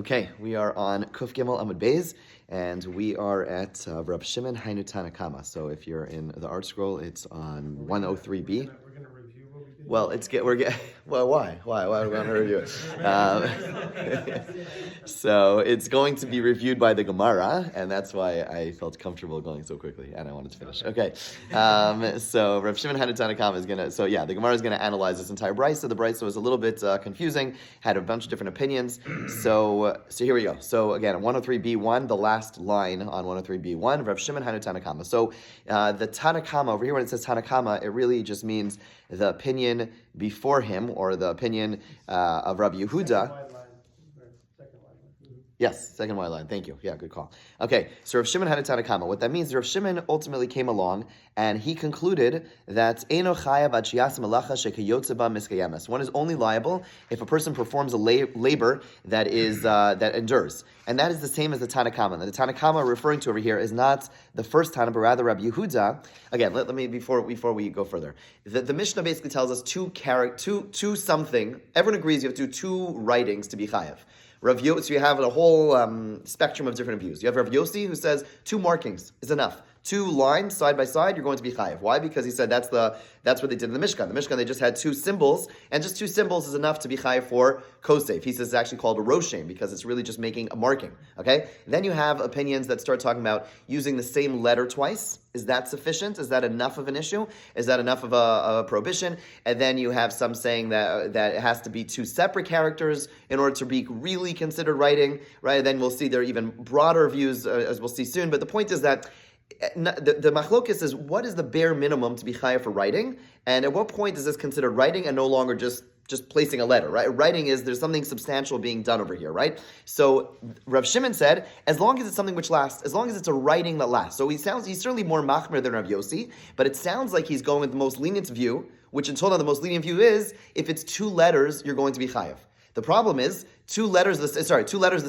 Okay, we are on Kuf Gimel Amud Beis, and we are at Rab Shimon Hainu Tanakama. So if you're in the art scroll, it's on 103b. We're gonna review what we did. Well, why do we want to review it? So it's going to be reviewed by the Gemara, and that's why I felt comfortable going so quickly, and I wanted to finish. Okay, so Rav Shimon Hainu Tanakama is gonna. So yeah, the Gemara is gonna analyze this entire brisa. The brisa was a little bit confusing, had a bunch of different opinions. So here we go. So again, 103b1, the last line on 103b1, Rav Shimon Hainu Tanakama. So the Tanakama over here, when it says Tanakama, it really just means the opinion before him, or the opinion of Rabbi Yehuda. Yes, second white line. Thank you. Yeah, good call. Okay, so Rav Shimon had a Tanakama. What that means is Rav Shimon ultimately came along and he concluded that Eino chayav ad sheyas malacha shekayotze ba miskayemes. One is only liable if a person performs a labor that is that endures, and that is the same as the Tanakama. Now, the Tanakama referring to over here is not the first Tana, but rather Rabbi Yehuda. Again, let me before we go further. The Mishnah basically tells us two something. Everyone agrees you have to do two writings to be chayav. So you have a whole spectrum of different views. You have Rav Yossi who says 2 markings is enough. 2 lines side by side, you're going to be chayiv. Why? Because he said that's what they did in the Mishkan. The Mishkan, they just had 2 symbols, and just 2 symbols is enough to be chayiv for kosef. He says it's actually called a roshem because it's really just making a marking. Okay. Then you have opinions that start talking about using the same letter twice. Is that sufficient? Is that enough of an issue? Is that enough of a prohibition? And then you have some saying that it has to be 2 separate characters in order to be really considered writing. Right. And then we'll see there are even broader views as we'll see soon. But the point is that the machlokes is what is the bare minimum to be chayav for writing, and at what point is this considered writing and no longer just placing a letter, right? Writing is there's something substantial being done over here, right? So Rav Shimon said, as long as it's something which lasts, as long as it's a writing that lasts. So he's certainly more machmir than Rav Yossi, but it sounds like he's going with the most lenient view, which until now the most lenient view is if it's 2 letters, you're going to be chayav. The problem is 2 letters the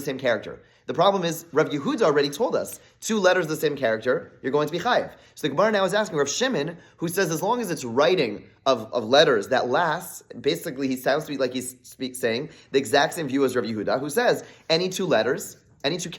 same character. The problem is Rav Yehuda already told us 2 letters the same character, you're going to be chayiv. So the Gemara now is asking Rav Shimon, who says as long as it's writing of letters that lasts, basically he sounds to me like he's saying the exact same view as Rav Yehuda, who says any 2 letters, any 2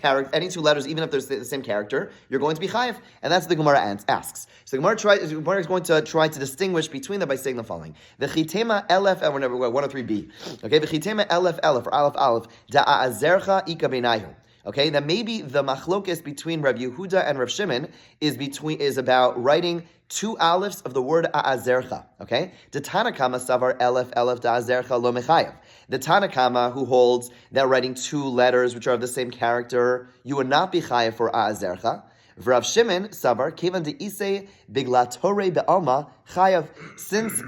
letters, even if they're the same character, you're going to be chayiv, and that's what the Gemara asks. So the Gemara is going to try to distinguish between them by saying the following: V'chitema elef, 103b. Okay, v'chitema elef or aleph da'azercha ika beinayu. Okay, that maybe the machlokes between Rav Yehuda and Rav Shimon is about writing 2 alephs of the word a'azercha. Okay, the Tanakama savar elef da'azercha lo mechayev. The Tanakama who holds that writing 2 letters which are of the same character, you would not be chayev for a'azercha. Rav Shimon savar kevan de'isei biglatore be'alma chayav, since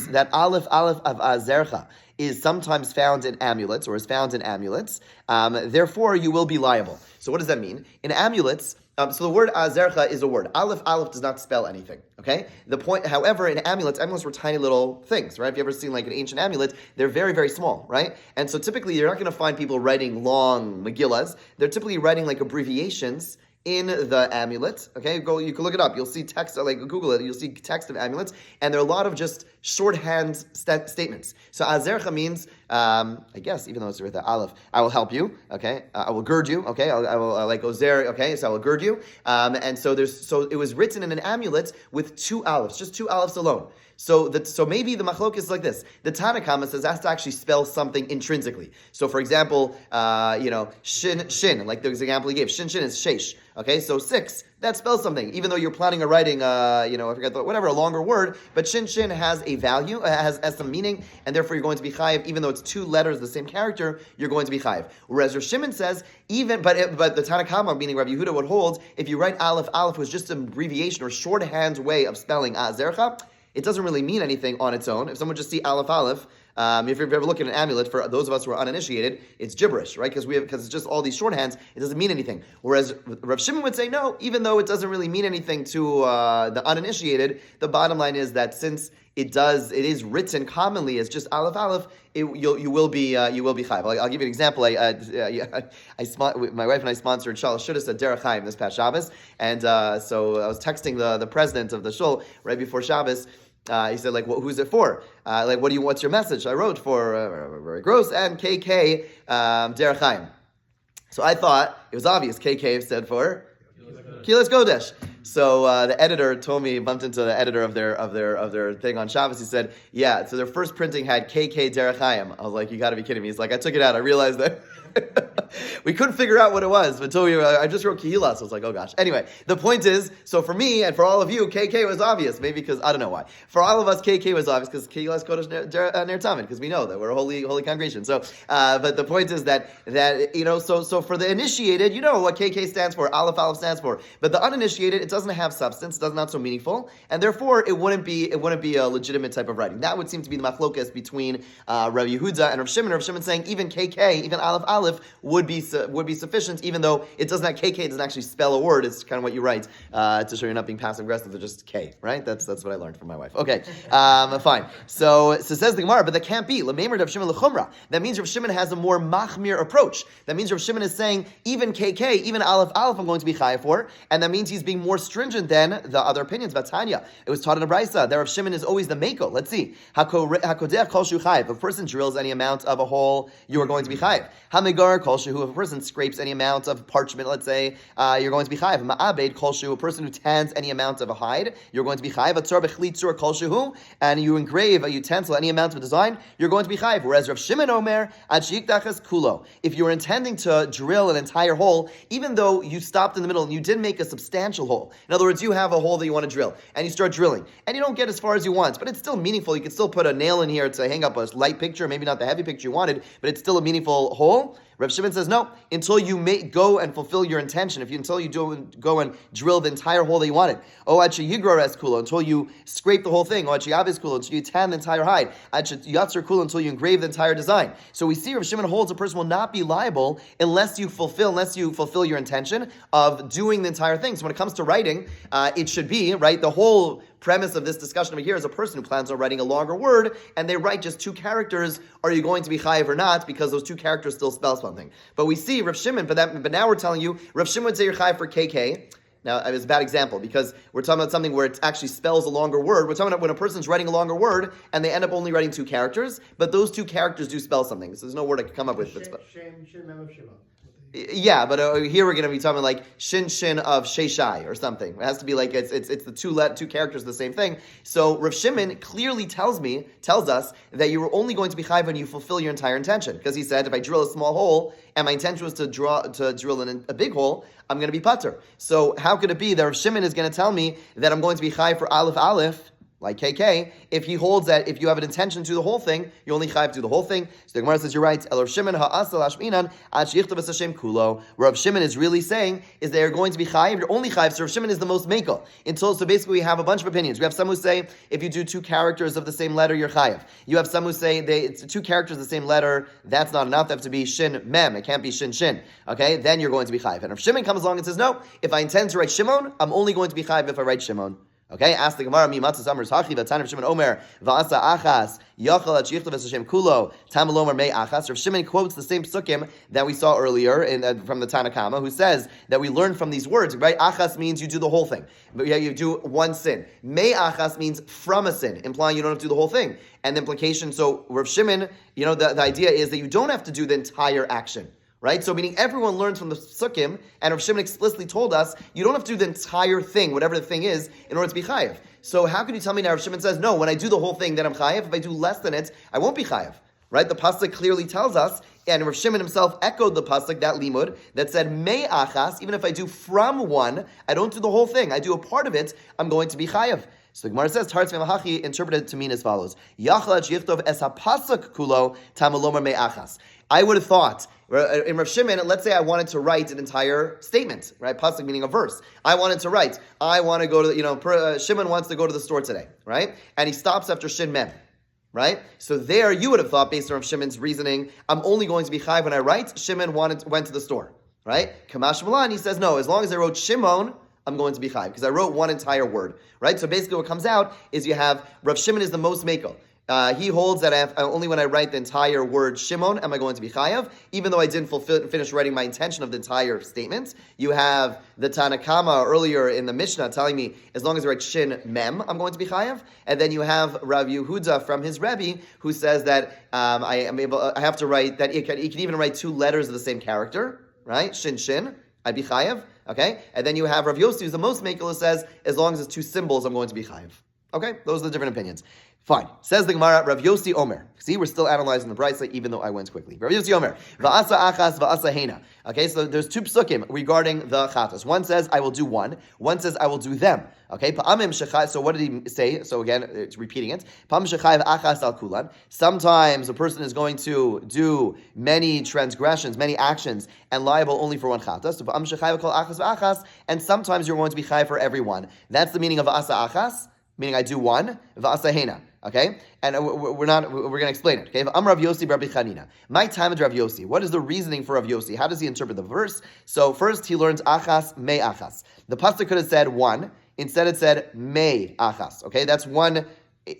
that aleph of azercha is sometimes found in amulets, or is found in amulets, therefore you will be liable. So what does that mean? In amulets, so the word azercha is a word. Aleph does not spell anything. Okay. The point, however, in amulets were tiny little things, right? If you ever seen like an ancient amulet, they're very, very small, right? And so typically you're not going to find people writing long Megillas. They're typically writing like abbreviations in the amulet. Okay, you can look it up. You'll see text, like Google it, you'll see text of amulets, and there are a lot of just shorthand statements. So azercha means, I guess, even though it's with the aleph, I will help you. Okay, I will gird you. Okay, I will like ozer. Okay, so I will gird you. And so it was written in an amulet with 2 alephs, just 2 alephs alone. So maybe the machlok is like this. The Tanakama says has to actually spell something intrinsically. So for example, shin, like the example he gave, shin is sheish. Okay, so 6, that spells something. Even though you're planning on writing, I forget a longer word, but shin has a value, has some meaning, and therefore you're going to be chayiv. Even though it's 2 letters, the same character, you're going to be chayiv. Whereas Rav Shimon says, but the Tanakama, meaning Rabbi Yehuda, would hold if you write aleph was just an abbreviation or shorthand way of spelling azercha, it doesn't really mean anything on its own. If someone just see aleph, if you've ever looked at an amulet, for those of us who are uninitiated, it's gibberish, right? Because it's just all these shorthands, it doesn't mean anything. Whereas Rav Shimon would say, no, even though it doesn't really mean anything to the uninitiated, the bottom line is that since it is written commonly as just aleph, you will be chayiv. I'll give you an example. My wife and I sponsored Shalosh Shudas at Derech Chaim this past Shabbos, and so I was texting the president of the shul right before Shabbos. He said, like, who's it for? What's your message? I wrote for very gross and KK Derech Chaim. So I thought it was obvious. KK stood for Kilas Kodesh. So the editor told me, bumped into the editor of their thing on Shabbos. He said, "Yeah." So their first printing had KK Derech Hayim. I was like, "You got to be kidding me!" He's like, "I took it out. I realized that." We couldn't figure out what it was, but told me I just wrote Kehila, so I was like, oh gosh. Anyway, the point is, so for me and for all of you, KK was obvious. Maybe because I don't know why. For all of us, KK was obvious because Kehila is Kodesh Ner Tamid, because we know that we're a holy congregation. So, but the point is that so for the initiated, you know what KK stands for, Aleph stands for. But the uninitiated, it doesn't have substance, it's not so meaningful, and therefore it wouldn't be a legitimate type of writing. That would seem to be the machlokas between Rav Yehuda and Rav Shimon. Rav Shimon saying even KK, even Aleph would be sufficient, even though it doesn't have KK, it doesn't actually spell a word. It's kind of what you write to show you're not being passive aggressive. They're just K, right? That's what I learned from my wife. Okay, fine. So says the Gemara, but that can't be. L'meimer Rav Shimon l'chumra. That means Rav Shimon has a more machmir approach. That means Rav Shimon is saying even KK, even Aleph I'm going to be chayav for, and that means he's being more stringent than the other opinions. Vatanya, it was taught in a brisa that Rav Shimon is always the meko. Let's see. Hakodech kol shu chayav. If a person drills any amount of a hole, you are going to be chayav. Hamegar kol shu. If a person scrapes any amount of parchment, let's say, you're going to be chayav. Ma'abed kol shu. A person who tans any amount of a hide, you're going to be chayav. Atzor bechlitzur kol shu. And you engrave a utensil, any amount of a design, you're going to be chayav. Whereas Rav Shimon Omer ad sheiktachas kulo. If you're intending to drill an entire hole, even though you stopped in the middle and you did make a substantial hole. In other words, you have a hole that you want to drill, and you start drilling, and you don't get as far as you want, but it's still meaningful. You can still put a nail in here to hang up a light picture, maybe not the heavy picture you wanted, but it's still a meaningful hole. Rav Shimon says no, until you go and fulfill your intention, until you go and drill the entire hole that you wanted. Oh, until you scrape the whole thing. Oh, until you tan the entire hide. Until you engrave the entire design. So we see Rav Shimon holds a person will not be liable unless you fulfill your intention of doing the entire thing. So when it comes to writing, it should be, right, the whole premise of this discussion over here is a person who plans on writing a longer word, and they write just 2 characters. Are you going to be chayiv or not? Because those 2 characters still spell something. But we see Rav Shimon, but now we're telling you, Rav Shimon would say you're chayiv for KK. Now, it was a bad example because we're talking about something where it actually spells a longer word. We're talking about when a person's writing a longer word and they end up only writing 2 characters, but those 2 characters do spell something. So there's no word I could come up with. Yeah, but here we're going to be talking like shin of sheshai or something. It has to be like it's the 2 characters of the same thing. So Rav Shimon clearly tells us that you are only going to be chayiv when you fulfill your entire intention, because he said if I drill a small hole and my intention was to drill in a big hole, I'm going to be patur. So how could it be that Rav Shimon is going to tell me that I'm going to be chayiv for Aleph? Like KK, if he holds that if you have an intention to do the whole thing, you only chayav to do the whole thing. So the Gemara says you're right. El Rav Shimon ha'asal hashminan ad sheichtav es Hashem kulo. What Rav Shimon is really saying is they are going to be chayav. You're only chayav. So Rav Shimon is the most mekel. So basically we have a bunch of opinions. We have some who say if you do 2 characters of the same letter, you're chayav. You have some who say it's 2 characters of the same letter. That's not enough. They have to be shin mem. It can't be shin shin. Okay, then you're going to be chayav. And Rav Shimon comes along and says no. If I intend to write Shimon, I'm only going to be chayav if I write Shimon. Okay, ask the Gemara, mi matzah amers hachi v'tan Rav Shimon Omer v'asa achas yachal at sheichtav es Hashem kulo tamalomar mei achas. Rav Shimon quotes the same psukim that we saw earlier from the Tanakama, who says that we learn from these words, right? Achas means you do the whole thing, but yeah, you do 1 sin. Mei achas means from a sin, implying you don't have to do the whole thing. And the implication, so Rav Shimon, the idea is that you don't have to do the entire action. Right? So meaning everyone learns from the Sukkim, and Rav Shimon explicitly told us, you don't have to do the entire thing, whatever the thing is, in order to be chayiv. So how can you tell me now Rav Shimon says, no, when I do the whole thing, then I'm chayiv. If I do less than it, I won't be chayiv. Right? The pasuk clearly tells us, and Rav Shimon himself echoed the pasuk, that limud, that said, mei achas, even if I do from 1, I don't do the whole thing. I do a part of it, I'm going to be chayiv. So the Gemara says, Tarz Memahachi interpreted to mean as follows. Yachla yichtov es hapasuk kulo tamalomar mei achas. I would have thought, in Rav Shimon, let's say I wanted to write an entire statement, right? Pasuk meaning a verse. I wanted to write, I want to go to, Shimon wants to go to the store today, right? And he stops after Shin Mem, right? So there you would have thought, based on Rav Shimon's reasoning, I'm only going to be chayiv when I write, Shimon went to the store, right? Kamash Malan, he says, no, as long as I wrote Shimon, I'm going to be chayiv, because I wrote 1 entire word, right? So basically what comes out is you have, Rav Shimon is the most mekel. He holds that only when I write the entire word Shimon am I going to be chayav, even though I didn't finish writing my intention of the entire statement. You have the Tanakama earlier in the Mishnah telling me as long as I write Shin Mem, I'm going to be chayav. And then you have Rav Yehuda from his Rebbe who says that I have to write that he can even write 2 letters of the same character. right? Shin shin, I'd be chayev. Okay, and then you have Rav Yossi, who's the most makel, who says as long as it's two symbols, I'm going to be chayev. Okay, those are the different opinions. Fine. Says the Gemara, Rav Yossi Omer. See, we're still analyzing the brayso, even though I went quickly. Rav Yossi Omer. Va'asa achas va'asa hena. Okay, so there's two psukim regarding the chatas. One says, I will do one. One says, I will do them. Okay, pa'amim shechai. So what did he say? So again, it's repeating it. Pa'am shechai v'achas al kulan. Sometimes a person is going to do many transgressions, many actions, and liable only for one chatas. So pa'am shechai v'kol achas v'achas. And sometimes you're going to be chai for everyone. That's the meaning of va'asa achas. Meaning I do one, v'asa hena. Okay, and we're going to explain it. Okay, I'm Rav Yossi Rabbi Chanina. My time is Rav Yossi. What is the reasoning for Rav Yossi? How does he interpret the verse? So first he learns achas me achas. The pasuk could have said one, instead it said me achas. Okay, that's one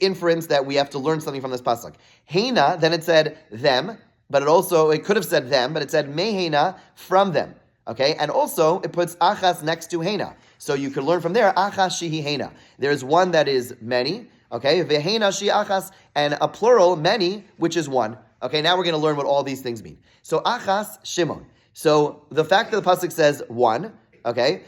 inference that we have to learn something from this pasuk. Hena, then it said them, but it could have said them, but it said me hena, from them. Okay, and also it puts achas next to hena. So you could learn from there, achas shihi hena. There's one that is many, okay, vehena shi achas, and a plural, many, which is one. Okay, now we're going to learn what all these things mean. So achas, Shimon. So the fact that the pasuk says one, okay,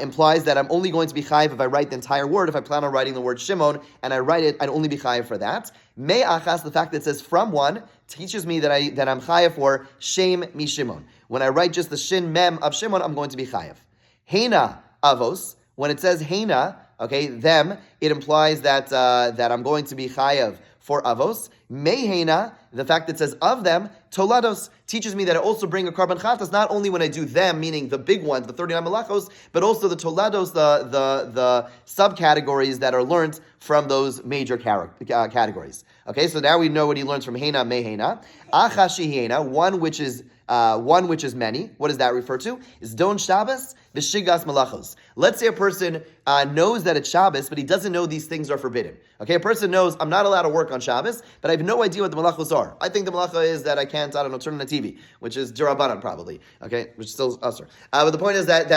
implies that I'm only going to be chayiv if I write the entire word. If I plan on writing the word Shimon and I write it, I'd only be chayiv for that. Me achas, the fact that it says from one, teaches me that I'm chayiv for shem mi Shimon. When I write just the shin mem of Shimon, I'm going to be chayiv. Hena avos. When it says hena, okay, them, it implies that I'm going to be chayav for avos. Mehena, the fact that it says of them, tolados, teaches me that I also bring a korban chatas, not only when I do them, meaning the big ones, the 39 malachos, but also the tolados, the subcategories that are learned from those major categories. Okay, so now we know what he learns from hena, mehena. Achashi hena, one which is many. What does that refer to? Is don Shabbos v'shigas malachos. Let's say a person knows that it's Shabbos, but he doesn't know these things are forbidden. Okay, a person knows I'm not allowed to work on Shabbos, but I have no idea what the malachos are. I think the malacha is that I can't, turn on the TV, which is derabanan probably. Okay, which is still usher. But the point is that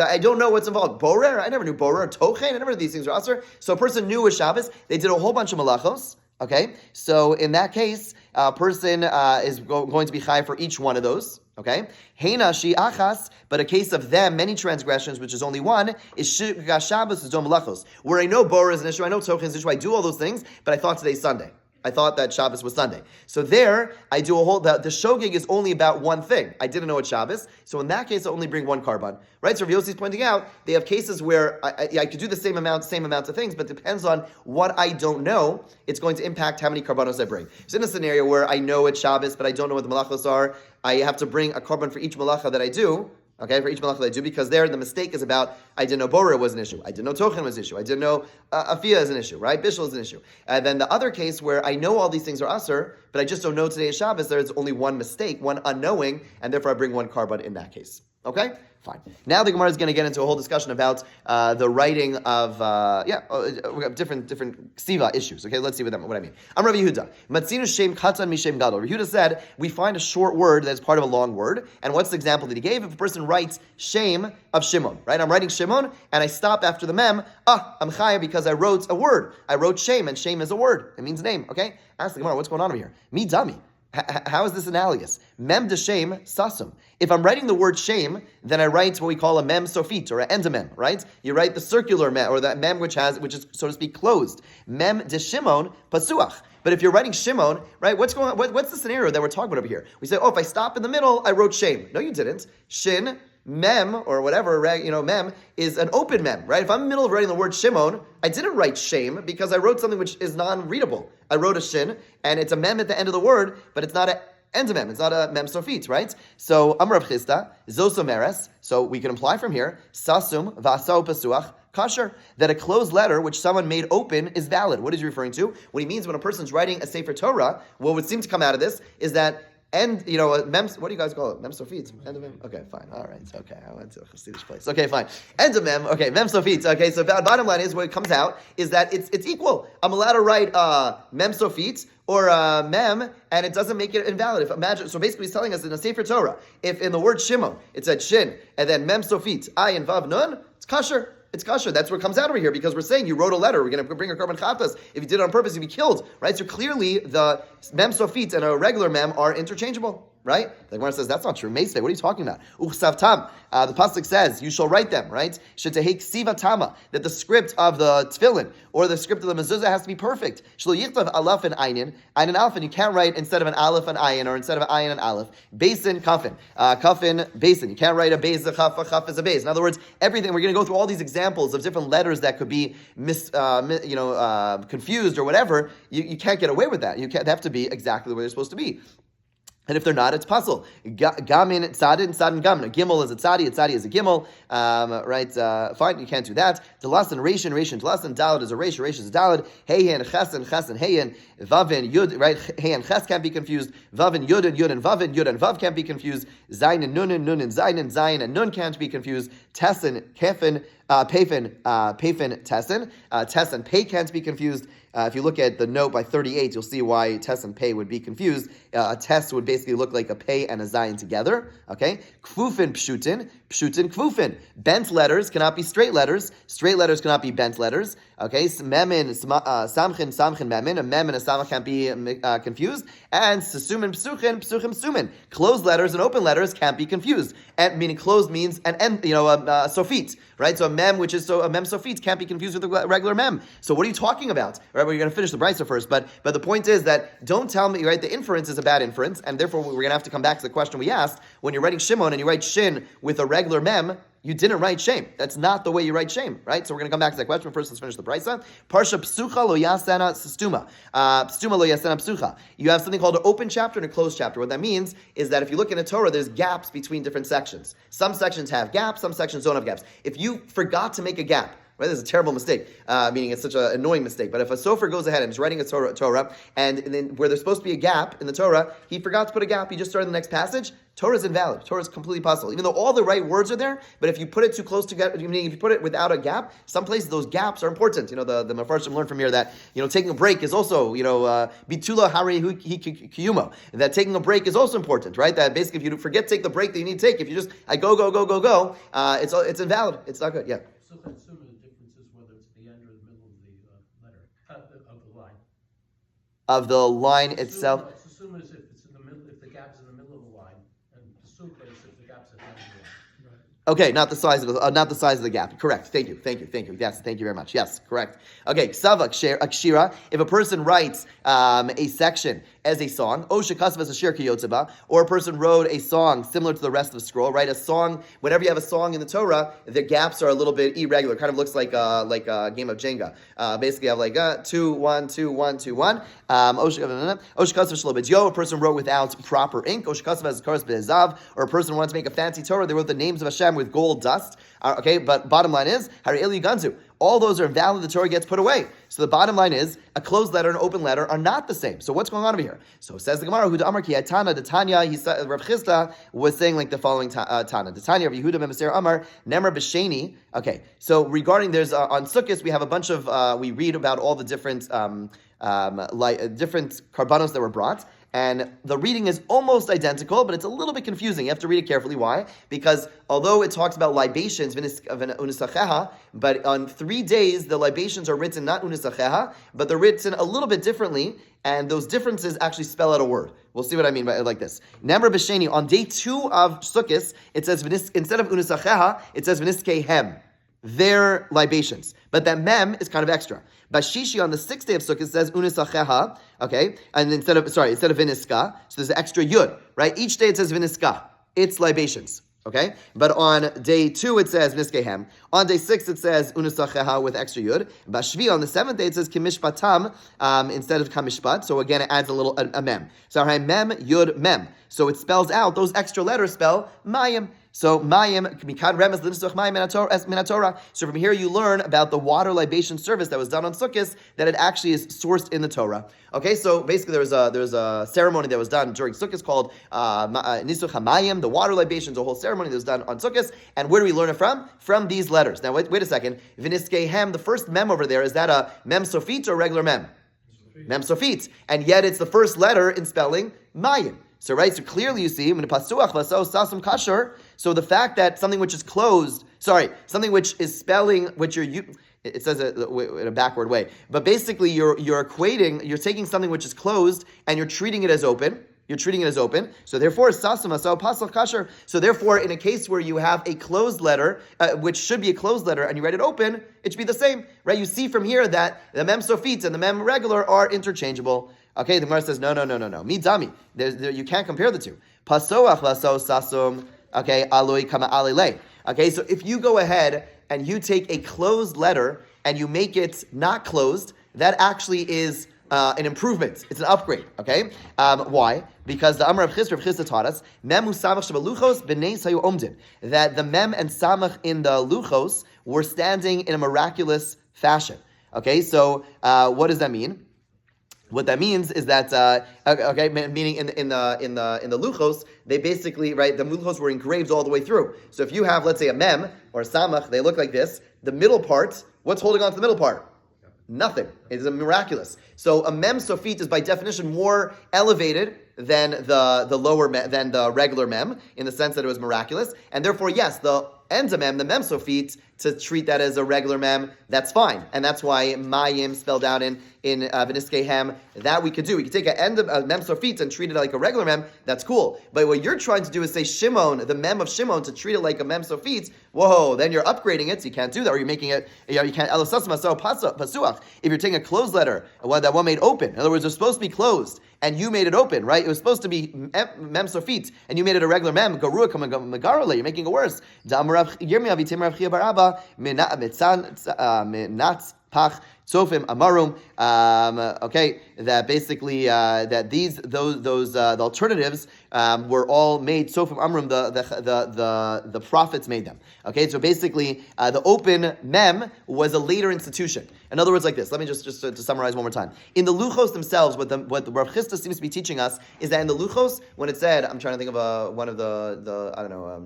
I don't know what's involved. Borer, I never knew borer. Tochen, I never knew these things are usher. So a person knew it was Shabbos. They did a whole bunch of malachos. Okay, so in that case, a person is going to be chai for each one of those. Okay, Heina shi achas, but a case of them, many transgressions, which is only one, is Shabbos is dom malachos. Where I know bora is an issue, I know tochen is an issue, I do all those things, but I thought today's Sunday. I thought that Shabbos was Sunday. So there, I do the shogig is only about one thing. I didn't know it's Shabbos. So in that case, I only bring one korban. Right? So Rav Yossi is pointing out, they have cases where I could do the same amounts of things, but depends on what I don't know, it's going to impact how many korbanos I bring. So in a scenario where I know it's Shabbos, but I don't know what the malachos are, I have to bring a korban for each malacha that I do. Okay, for each malacha that I do, because there the mistake is about I didn't know bora was an issue, I didn't know tochen was an issue, I didn't know afia is an issue, right? Bishul is an issue. And then the other case where I know all these things are aser, but I just don't know today is Shabbos, there's only one mistake, one unknowing, and therefore I bring one korban in that case. Okay? Fine. Now the Gemara is going to get into a whole discussion about the writing of we have different ksiva issues. Okay, let's see what I mean. I'm Rav Yehuda. Matzinu shem katan mishem gadol. Rav Yehuda said we find a short word that's part of a long word. And what's the example that he gave? If a person writes shem of Shimon, right? I'm writing Shimon and I stop after the mem. I'm chaya because I wrote a word. I wrote shem, and shem is a word. It means name. Okay. Ask the Gemara, what's going on over here? Me dummy. How is this analogous? Mem de shem sasum. If I'm writing the word shem, then I write what we call a mem sofit or an endamem, right? You write the circular mem or that mem which is so to speak closed. Mem de Shimon pasuach. But if you're writing Shimon, right? What's going on? What's the scenario that we're talking about over here? We say, if I stop in the middle, I wrote shem. No, you didn't. Shin. Mem, or whatever, mem, is an open mem, right? If I'm in the middle of writing the word Shimon, I didn't write shame because I wrote something which is non-readable. I wrote a shin, and it's a mem at the end of the word, but it's not a endamem, it's not a mem sofit, right? So, Amar Rav Chisda, zosomeres, so we can imply from here, sasum v'asau pasuach, kasher, that a closed letter which someone made open is valid. What is he referring to? What he means when a person's writing a Sefer Torah, what would seem to come out of this is that mem, what do you guys call it? Mem sofit? End of mem? Okay, fine. All right. Okay, I went to a Hasidic place. Okay, fine. End of mem. Okay, mem sofit. Okay, so bottom line is what it comes out is that it's equal. I'm allowed to write mem sofit or mem, and it doesn't make it invalid. So basically he's telling us in the Sefer Torah, if in the word Shimon, it said shin, and then mem sofit, ayin vav nun, it's kasher. It's kasher. That's what comes out over here because we're saying you wrote a letter. We're going to bring a korban chatas. If you did it on purpose, you'd be killed, right? So clearly the mem sofit and a regular mem are interchangeable. right? The Gemara says that's not true. Meisvei, what are you talking about? Uchsavtam. The pasuk says you shall write them, right? Shetehek sivatama, that the script of the tefillin or the script of the mezuzah has to be perfect. Shlo yichtav alaf and ayin alaf, and you can't write instead of an aleph an ayin or instead of an ayin an aleph. Basin kafin, kafin basin. You can't write a beis a chaf is a beis. In other words, everything we're going to go through all these examples of different letters that could be confused or whatever. You can't get away with that. They have to be exactly the way they're supposed to be. And if they're not, it's puzzle. Gamin tzadin, tzadin gamin. A gimel is a tzadi is a gimel. Right? Fine, you can't do that. Delasan, ration, delasan. Dalad is a resh is a dalad. Heyen, chesan, heyen. Vavin, yud, right? Heyen, ches can't be confused. Vavin, yud and vavin, yud and vav can't be confused. Zayin and nun and zayin and nun can't be confused. Tesin, kefin, pefin, tesin. Tes and pei can't be confused. If you look at the note by 38, you'll see why tes and pei would be confused. A tes would basically look like a pei and a zayin together. Okay, kfufin pshutin kfufin. Bent letters cannot be straight letters. Straight letters cannot be bent letters. Okay, memin samchin memin. A mem and a samach can't be confused. And sumin psuchin sumin. Closed letters and open letters can't be confused. And meaning closed means an end. Sofit. Right, so a mem, which is a mem sofit, can't be confused with a regular mem. So what are you talking about? Right, we're going to finish the brisa first, but the point is that don't tell me, right, the inference is a bad inference, and therefore we're going to have to come back to the question we asked. When you're writing Shimon and you write shin with a regular mem, you didn't write shame. That's not the way you write shame, right? So we're going to come back to that question. First, let's finish the brisa. Parsha psucha lo yasena stuma. Stuma lo yasena psucha. You have something called an open chapter and a closed chapter. What that means is that if you look in a Torah, there's gaps between different sections. Some sections have gaps, some sections don't have gaps. If you forgot to make a gap, right, this is a terrible mistake, meaning it's such an annoying mistake. But if a sofer goes ahead and is writing a Torah, and then where there's supposed to be a gap in the Torah, he forgot to put a gap, he just started the next passage, Torah is invalid. Torah is completely possible. Even though all the right words are there, but if you put it too close together, meaning if you put it without a gap, some places those gaps are important. The Mefarshim learned from here that, taking a break is also, bitula hari kiyumo. That taking a break is also important, right? That basically if you forget to take the break that you need to take, if you just, go, it's invalid. It's not good, yeah. So the difference is whether it's the end or the middle of the letter, of the line. Of the line itself. Assume as if it's in the middle, if the gap's in the middle of the line, and assume as if the gap's at the end of the line. Right. Okay, not the size of the gap. Correct. Thank you. Yes, thank you very much. Yes, correct. Okay, ksava akshira. If a person writes a section as a song, or a person wrote a song similar to the rest of the scroll, right? A song. Whenever you have a song in the Torah, the gaps are a little bit irregular. Kind of looks like a game of Jenga. Basically, you have 2, 1, 2, 1, 2, 1. A person wrote without proper ink. Or a person wanted to make a fancy Torah. They wrote the names of Hashem with gold dust. Okay, but bottom line is, Hari Eli Ganzu. All those are invalid. The Torah gets put away. So the bottom line is, a closed letter and an open letter are not the same. So what's going on over here? So says the Gemara, Huda Amar Ki Tana, the Tanya, Rav Chisda was saying like the following Tana. The Tanya of Yehuda Meser Amar, Nemer B'Sheni. Okay, so regarding, there's, on Sukkot, we have a bunch of, we read about all the different, different karbanos that were brought. And the reading is almost identical, but it's a little bit confusing. You have to read it carefully. Why? Because although it talks about libations, but on 3 days, the libations are written not unisacheha, but they're written a little bit differently, and those differences actually spell out a word. We'll see what I mean by like this. Namra B'Sheni, on day 2 of Sukkot, it says, instead of unisacheha, it says v'niskehem, their libations. But that mem is kind of extra. Bashishi, on the 6th day of Sukkot, says unisacheha, okay, and instead of viniska, so there's an extra yud, right? Each day it says viniska, it's libations, okay? But on day 2 it says vniskehem. On day 6 it says unisacheha with extra yud. Bashvi, on the 7th day it says kimishpatam instead of kamishpat, so again it adds a mem. So mem, yud, mem. So it spells out, those extra letters spell mayim. So mayim, mikad remez limsuch mayim minatorah. So from here you learn about the water libation service that was done on Sukkot, that it actually is sourced in the Torah. Okay, so basically there was a ceremony that was done during Sukkot called nisuch hamayim, the water libations, a whole ceremony that was done on Sukkot. And where do we learn it from? From these letters. Now wait a second. V'niskehem, the first mem over there, is that a mem sofit or a regular mem? Mem sofit, and yet it's the first letter in spelling mayim. So clearly you see, so the fact that something which is closed, something which is spelling, it says it in a backward way, but basically you're taking something which is closed and you're treating it as open, you're treating it as open. So therefore, sasum asau pasal kasher. So therefore, in a case where you have a closed letter, which should be a closed letter, and you write it open, it should be the same, right? You see from here that the mem sofit and the mem regular are interchangeable. Okay, the Gemara says, no. Mi dami. You can't compare the two. Pasoach laso sasum. Okay, aloi kama alile. Okay, so if you go ahead and you take a closed letter and you make it not closed, that actually is an improvement. It's an upgrade. Okay, why? Because the Amar of Chisda taught us mem usamach shebeluchos b'nei sayu omdin, that the mem and samach in the luchos were standing in a miraculous fashion. Okay, so what does that mean? What that means is that meaning in the luchos, they basically, right, the luchos were engraved all the way through. So if you have, let's say, a mem or a samach, they look like this. The middle part, what's holding on to the middle part? Nothing. It is miraculous. So a mem sofit is by definition more elevated than the lower than the regular mem in the sense that it was miraculous, and therefore, yes, the ends of mem, the mem sofit, to treat that as a regular mem, that's fine, and that's why mayim spelled out in v'niskehem, that we could do. We could take an end of a mem sofit and treat it like a regular mem. That's cool. But what you're trying to do is say Shimon, the mem of Shimon, to treat it like a mem sofit. Whoa, then you're upgrading it, so you can't do that, or you're making it. You can't. If you're taking a closed letter, that one made open. In other words, it's supposed to be closed, and you made it open, right? It was supposed to be mem sofit, and you made it a regular mem. You're making it worse. Pach Sofim Amarum. Okay, that basically that the alternatives were all made Sofim Amarum. The prophets made them. Okay, so basically the open mem was a later institution. In other words, like this. Let me just to summarize one more time. In the luchos themselves, what the Rav Chisda seems to be teaching us is that in the luchos, when it said, I'm trying to think of one of the I don't know.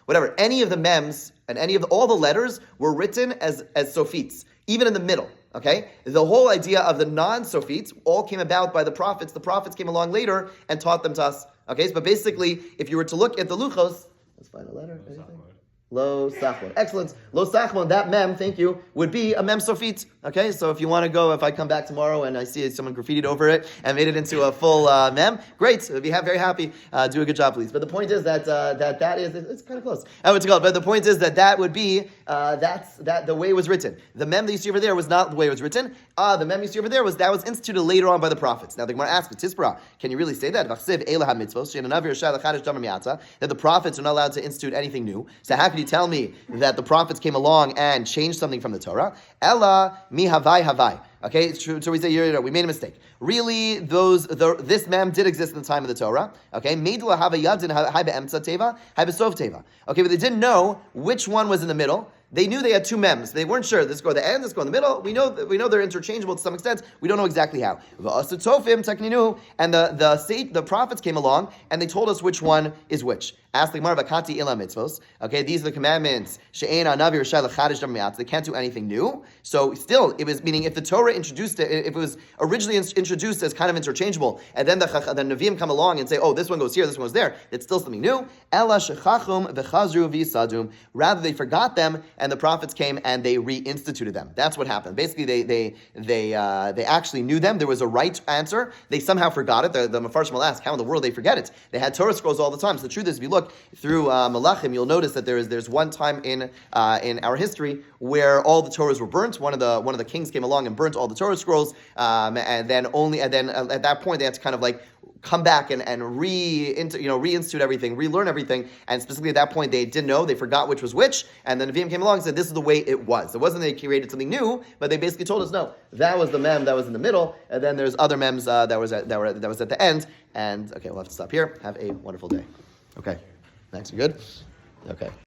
Whatever, any of the mems and all the letters were written as sofits, even in the middle. Okay, the whole idea of the non-sofits all came about by the prophets. The prophets came along later and taught them to us. Okay, but basically, if you were to look at the luchos, let's find a letter. Lo Sachmon. Excellent. Lo Sachmon, that mem, thank you, would be a mem sofit. Okay, so if you want to go, if I come back tomorrow and I see someone graffitied over it and made it into a full mem, great. I'd be very happy. Do a good job, please. But the point is that that is, it's kind of close. But the point is that would be, that's the way it was written. The mem that you see over there was not the way it was written. The mem you see over there was instituted later on by the prophets. Now the Gemara asks, Tispra, can you really say that? That the prophets are not allowed to institute anything new. So how could you tell me that the prophets came along and changed something from the Torah? Ella mi havai. Okay, it's true. So we say, we made a mistake. Really, this mem did exist in the time of the Torah. Okay, okay, but they didn't know which one was in the middle. They knew they had two mems. They weren't sure. This go at the end, this go in the middle. We know they're interchangeable to some extent. We don't know exactly how. And the prophets came along and they told us which one is which. Ask the Gemara, Vakati ila mitzvos. Okay, these are the commandments. She'ein anavi r'shai l'chadish dam mi'at. They can't do anything new. So still, it was meaning if the Torah introduced it, if it was originally introduced as kind of interchangeable, and then the Nevi'im come along and say, oh, this one goes here, this one goes there, it's still something new. Ela shechachum v'chazru v'yisadum. Rather, they forgot them, and the prophets came and they reinstituted them. That's what happened. Basically, they actually knew them. There was a right answer. They somehow forgot it. The Mefarshim will ask, how in the world they forget it? They had Torah scrolls all the time. So the truth is, if you look through Malachim, you'll notice that there's one time in our history where all the Torahs were burnt. One of the kings came along and burnt all the Torah scrolls, and then at that point they had to kind of like come back and reinstitute everything, relearn everything, and specifically at that point they didn't know, they forgot which was which, and then Nevi'im came along and said this is the way it was. It wasn't they created something new, but they basically told us no, that was the mem that was in the middle, and then there's other mems that was at the end. And okay, we'll have to stop here. Have a wonderful day. Okay, thanks. You good? Okay.